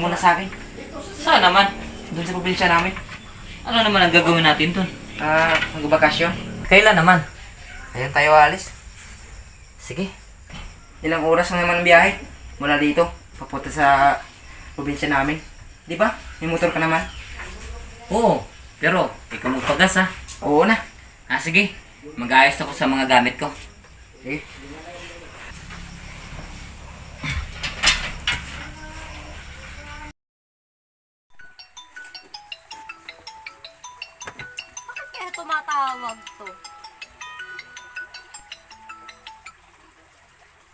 Tawag mo na sa akin. Saan naman? Doon sa probinsya namin. Ano naman ang gagawin natin dun? Magbakasyon. Kailan naman? Ayun tayo alis. Sige. Ilang oras na naman ang biyahe. Mula dito, papunta sa probinsya namin. Di ba? May motor ka naman. Oo, pero ikaw magpagas ha. Oo na. Sige. Mag-ayos ako sa mga gamit ko. Sige. Bakit kaya tumatawag to?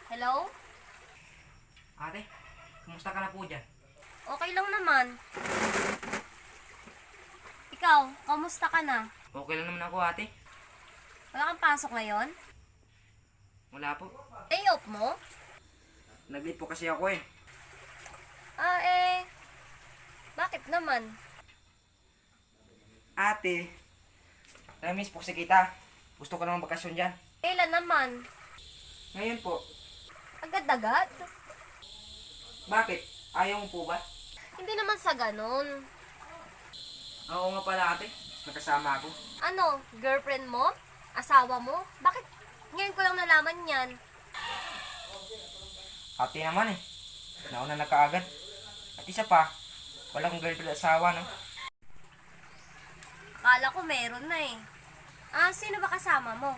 Hello? Ate, kumusta ka na po dyan? Okay lang naman. Ikaw, kamusta ka na? Okay lang naman ako ate. Wala kang pasok ngayon? Wala po. Day off mo? Nag-leave po kasi ako eh. Bakit naman? Ate, namiss po si kita. Gusto ko naman bakasyon dyan. Kailan naman? Ngayon po. Agad-agad? Bakit? Ayaw mo po ba? Hindi naman sa ganun. Oo nga pala ate. Nakasama ako. Ano, girlfriend mo? Asawa mo? Bakit ngayon ko lang nalaman yan? Ate naman eh. Nauna na kaagad. At isa pa, wala kong girlfriend at asawa no. Akala ko meron na eh. Sino ba kasama mo?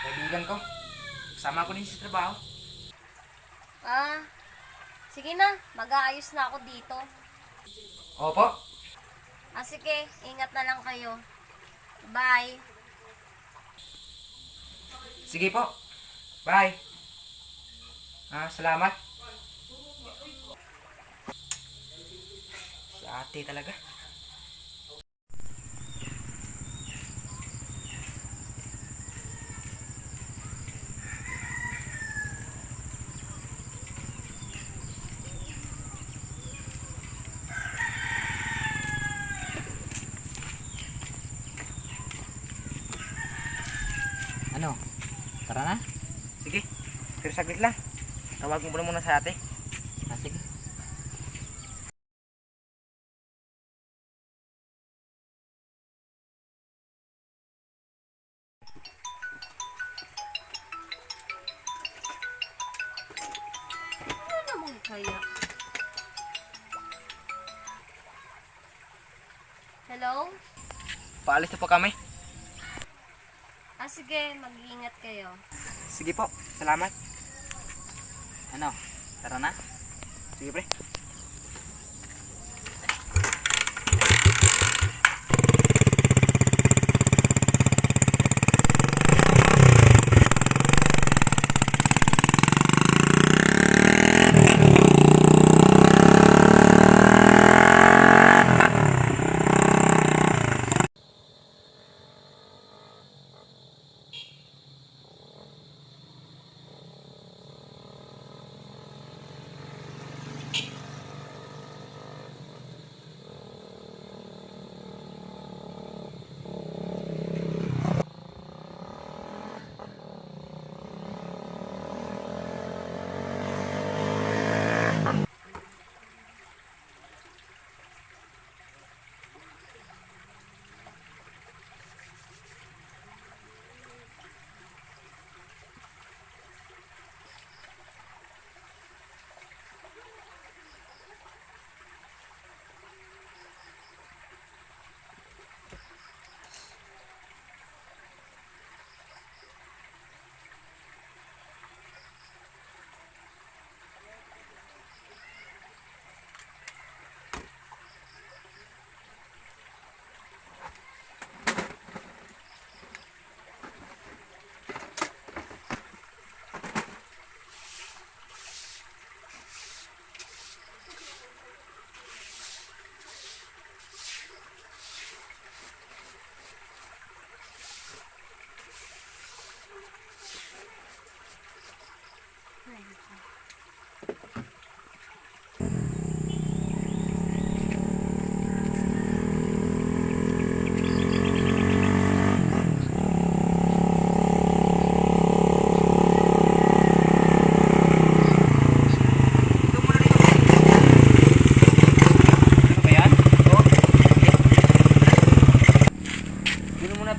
Kaibigan ko. Kasama ko din sa trabaho. Sige na, mag-aayos na ako dito. Opo. Sige, ingat na lang kayo. Bye. Sige po. Bye. Salamat. Si ate talaga. Ano? Tara na? Sige. Pero saglit lang. Tawag mo muna sa ate. Sige. Ano naman kaya? Hello? Paalis na po kami. Sige, mag-iingat kayo. Sige po. Salamat. Ano? Tara na? Sige pre.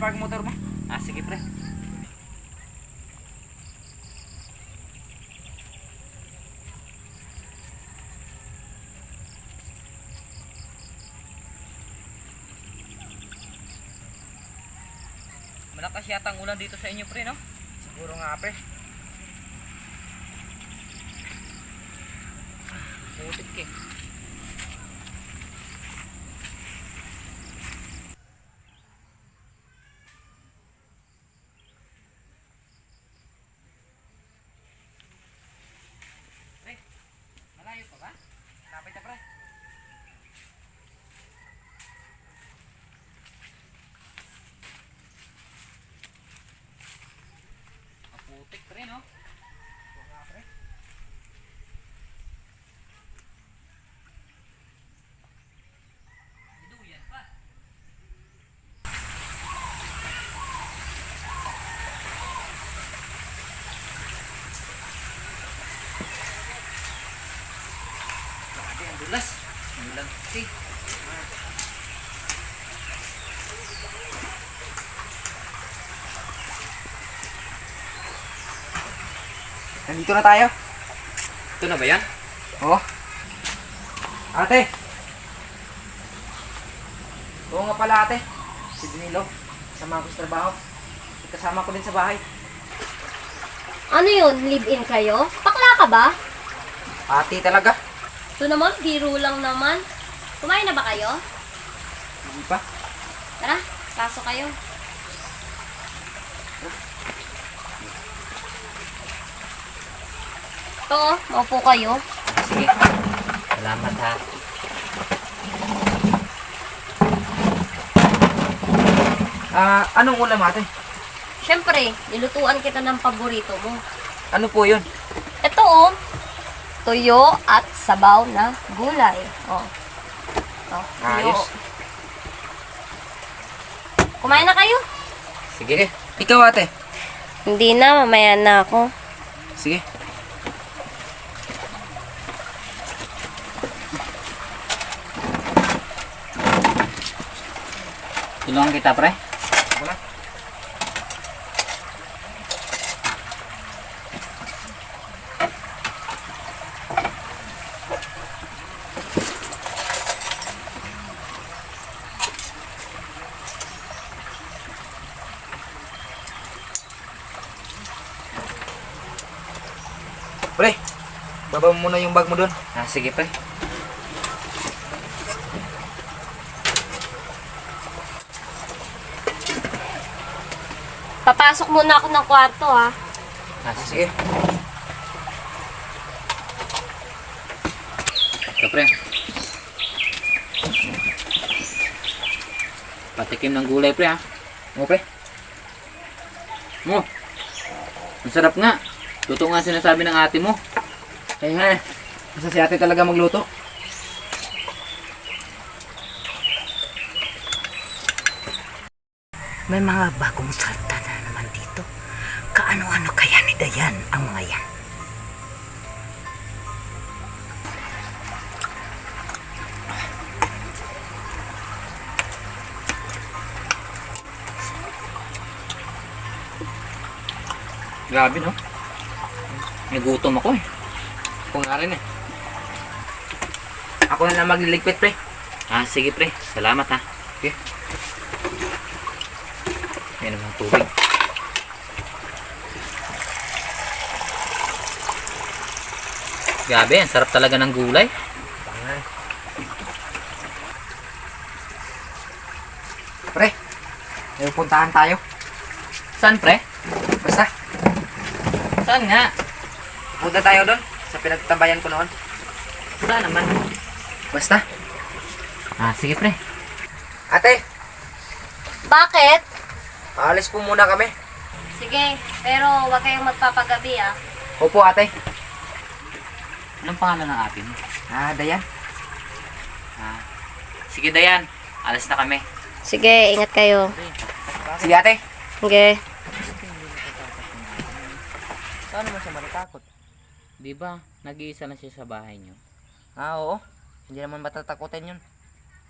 park motor mo. Sige pre. Malakas yata ang ulan dito sa inyo pre, no? Siguro nga pre. Putik eh. Pre, malayo pa ba? Lapit na pre. Putik pre, no? Oo nga pre. Duyan pa. Grabe, ang dulas. Ang ulan kasi. Nandito na tayo. Ito na ba yan? Oo. Ate. Oo nga pala ate. Si Danilo. Kasama ko sa trabaho. Kasama ko din sa bahay. Ano yun? Live-in kayo? Bakla ka ba? Ate talaga. Ito naman, biro lang naman. Kumain na ba kayo? Hindi pa. Tara, pasok kayo. Ito, maupo kayo. Sige. Salamat ha. Anong ulam ate? Siyempre, nilutuan kita ng paborito mo. Ano po yun? Ito oh, tuyo at sabaw na gulay. Oh. Oh, tuyo. Ayos. Kumain na kayo? Sige. Ikaw ate. Hindi na, mamaya na ako. Sige. Tulungan kita pre. Ako na. Pre, baba mo muna yung bag mo doon. Sige pre. Papasok muna ako ng kwarto ha. Sige. Ito pre. Patikim ng gulay pre ha. Oo pre. Oh. Ang sarap nga. Totoo nga sinasabi ng ate mo. Kaya nga, basta si ate talaga magluto. May mga bagong salta na naman dito. Kaano-ano kaya ni Dayan ang mga yan? Grabe no. Nagutom ako eh. Ako nga rin eh. Ako na lang magliligpit pre. Sige pre. Salamat ha. Okay. Yan ang mga tubig. Grabe, ang sarap talaga ng gulay. Pre, may puntahan tayo. Saan pre? Basta, Saan nga? punta tayo doon sa pinagtambayan ko noon. Saan naman? Basta. Sige pre. Ate, Bakit? aalis po muna kami. Sige, pero huwag kayong magpapagabi ah. Opo ate. Anong pangalan ng ate mo? Dayan. Sige Dayan, alas na kami. Sige, ingat kayo. Sige ate. Sige. Saan naman siya matatakot? Di ba, nag-iisa lang siya sa bahay niyo? Oo. Hindi naman matatakutin yun.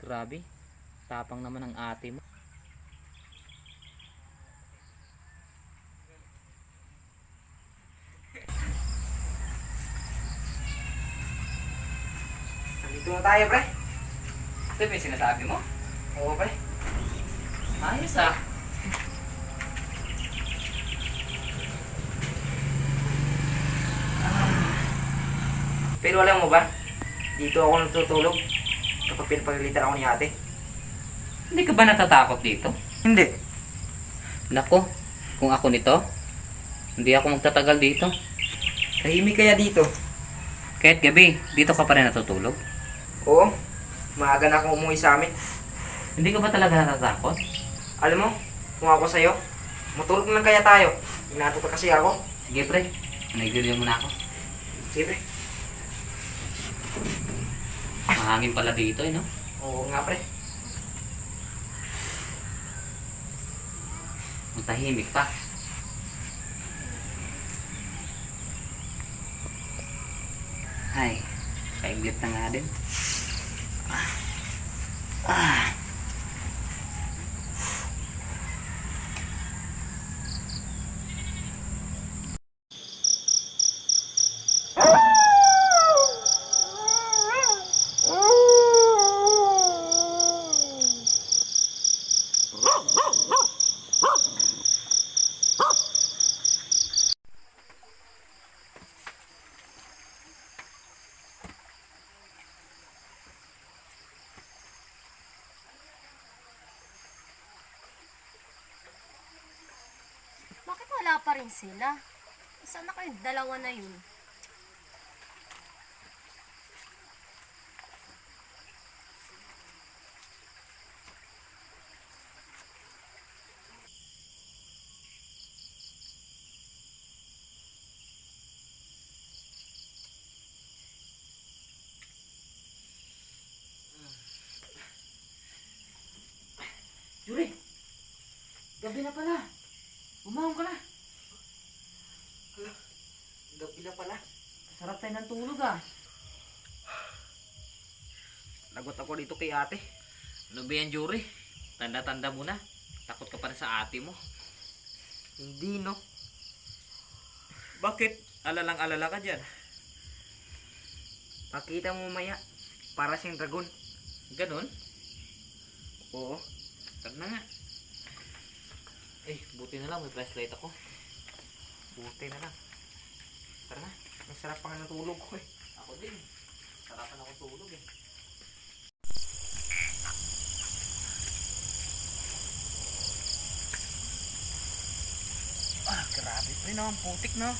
Grabe, tapang naman ang ate mo. Dito na tayo, pre. Ito ba yung sinasabi mo? Oo, pre. Ayos ah. Pero alam mo ba, dito ako natutulog kapag pinapagalitan ako ni ate. Hindi ka ba natatakot dito? Hindi. Nako, kung ako nito, hindi ako magtatagal dito. Tahimik kaya dito. Kahit gabi, dito ka pa rin natutulog. Oo. Maaga na akong umuwi sa amin. Hindi ka ba talaga natatakot? Alam mo, kung ako sa'yo, matulog na lang kaya tayo. Inatot kasi ako. Sige pre, nagigilyo mo na ako. Sige, pre. Mahangin pala dito eh, no? Oo nga, pre. Matahimik pa. Ay, kaiglit na nga din. Bakit wala pa rin sila? Saan na kayong dalawa na yun? Yuri! Gabi na pala. Bumahon ka na. Hala, gabi na pala. Sarap tayo ng tulog ah. Lagot ako dito kay ate. Ano ba yan, Yuri? Tanda-tanda mo na. Takot ka pa rin sa ate mo. Hindi no. Bakit? Alalang-alala ka dyan. Pakita mo maya. Para siyang dragon. Ganon? Oo. Tag na nga. Eh, buti na lang may flashlight ako. Buti na lang. Tara na. Ang sarap pa nga ng tulog ko eh. Ako din. Sarapan ako tulog eh. Ah, grabe pre no. Ang putik no.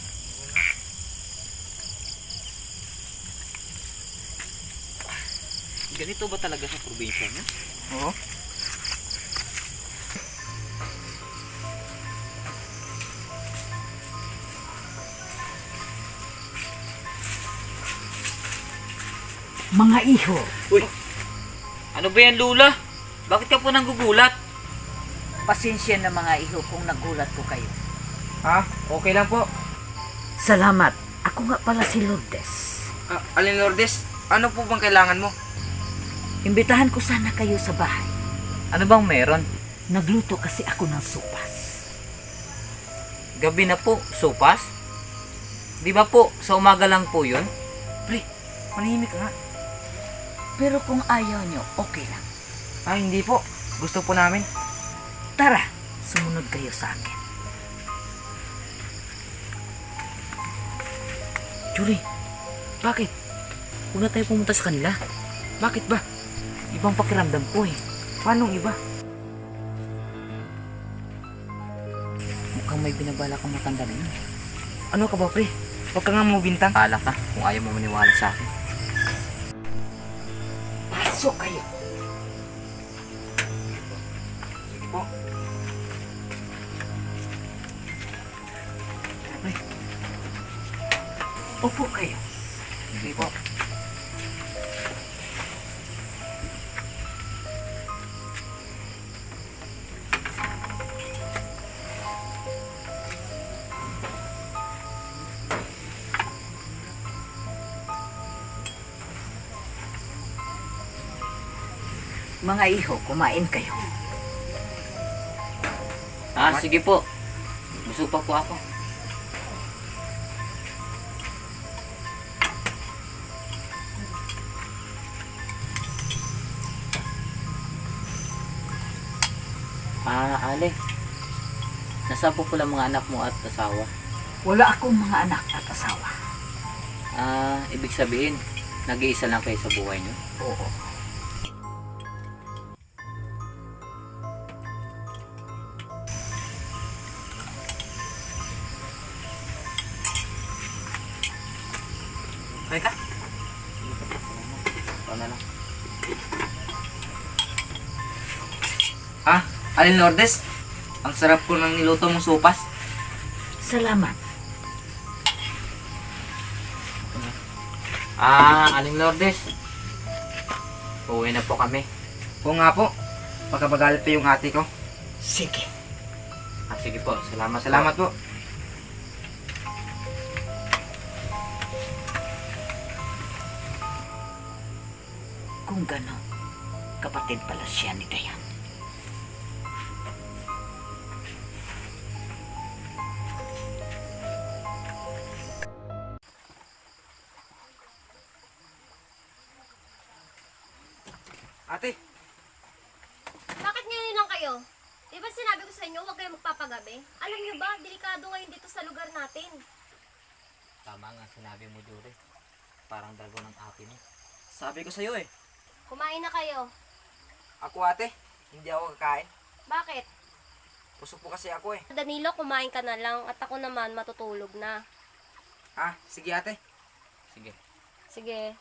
Ganito ba talaga sa probinsya niya? Oo. Mga iho, Uy! Ano ba yan, Lula? Bakit ka po nang gugulat? pasensya na mga iho kung nagulat ko kayo. Ha? Okay lang po. Salamat. Ako nga pala si Lourdes. Alin Lourdes, ano po bang kailangan mo? Imbitahan ko sana kayo sa bahay. Ano bang meron? Nagluto kasi ako ng sopas. Gabi na po, sopas? Di ba po, sa umaga lang po yun? Pre, manahimik ka nga. Pero kung ayaw nyo, okay lang. Ah, hindi po. Gusto po namin. Tara, sumunod kayo sa akin. Julie, bakit? Una tayo pumunta sa kanila. Bakit ba? Ibang pakiramdam ko eh. Paano iba? Mukhang may binabala kang matanda na yun. Ano ka ba pre? Huwag ka nga mabintang. Bahala ka kung ayaw mo maniwala sa akin. Pasok kayo. Sige po. Pre, Upo kayo. sige po. Mga iho, kumain kayo. Ah, sige po. Busog pa po ako. Ale. Nasa po pala mga anak mo at asawa? Wala akong mga anak at asawa. Ibig sabihin, nag-iisa lang kayo sa buhay niyo? Oo. Okay ka? Ikaw na lang. Alin Lourdes? Ang sarap ko ng niluto mong sopas. Salamat. Aling Lourdes. Uwi na po kami. Oo nga po. Pagkabagalit pa yung ate ko. Sige. Sige po, salamat. Salamat po. Kung gano'n, kapatid pala siya ni Dayan. Ate, Bakit ngayon lang kayo? Di ba sinabi ko sa inyo, huwag kayong magpapagabi? Alam niyo ba, delikado ngayon dito sa lugar natin. Tama nga sinabi mo, Jure. Parang dragon ng atin eh. sabi ko sa'yo eh. Kumain na kayo. Ako ate, hindi ako kakain. Bakit? Pusok po kasi ako eh. Danilo, kumain ka na lang at ako naman matutulog na. Sige ate. Sige. Sige.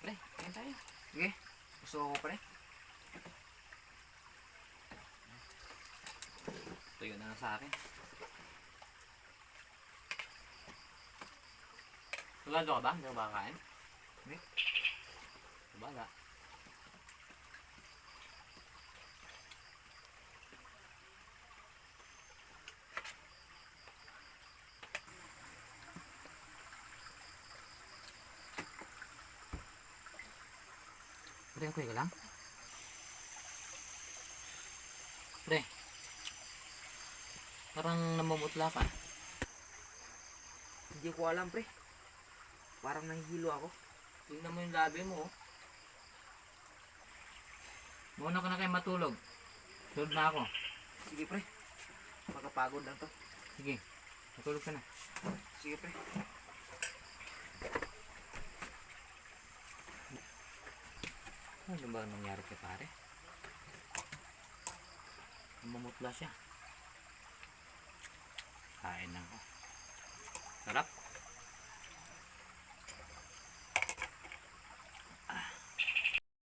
Pre, kain tayo. Sige, gusto ko pa rin. Tuyo na lang sa akin. Sigurado ka ba? Hindi ka ba kakain? Hindi. Baga. Pre, okay ka lang? Pre, parang namumutla ka. Hindi ko alam pre. Parang nahihilo ako. Tingnan mo yung labi mo. Oh. Muna ka na kayo matulog. Tulog na ako. Sige pre. Makapagod lang to. Sige, matulog ka na. Sige pre. Ano ba nangyari kay pare? Mamutla siya. Kain na ako. Sarap.